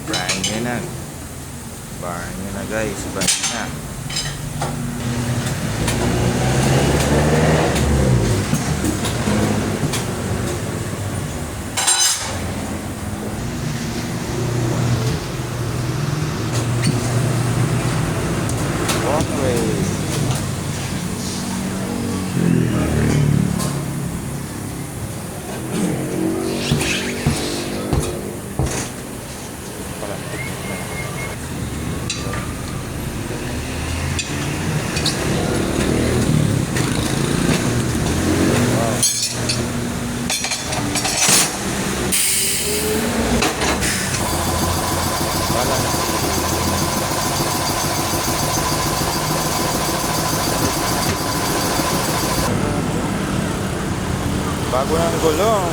Brand new na. Brand new na guys. Brand new na. Walkway. Bago ng gulong.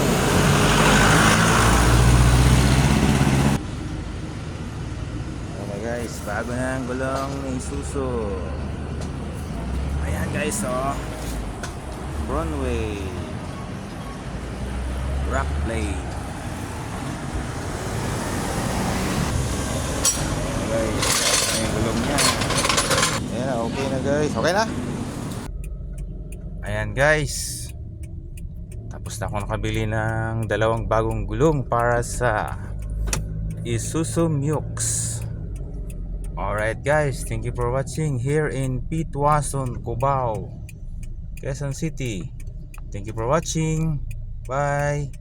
Okay guys, bago na ang gulong ni Isuzu. Ayan guys, oh. Runway. Rock plate. Okay guys, bago na yung gulong niya. Ayan, okay na guys. Okay na? Ayan guys. Tapos na ako nakabili ng dalawang bagong gulong para sa Isuzu Mux. Alright guys, thank you for watching here in Pitwason, Cubao, Quezon City. Thank you for watching. Bye.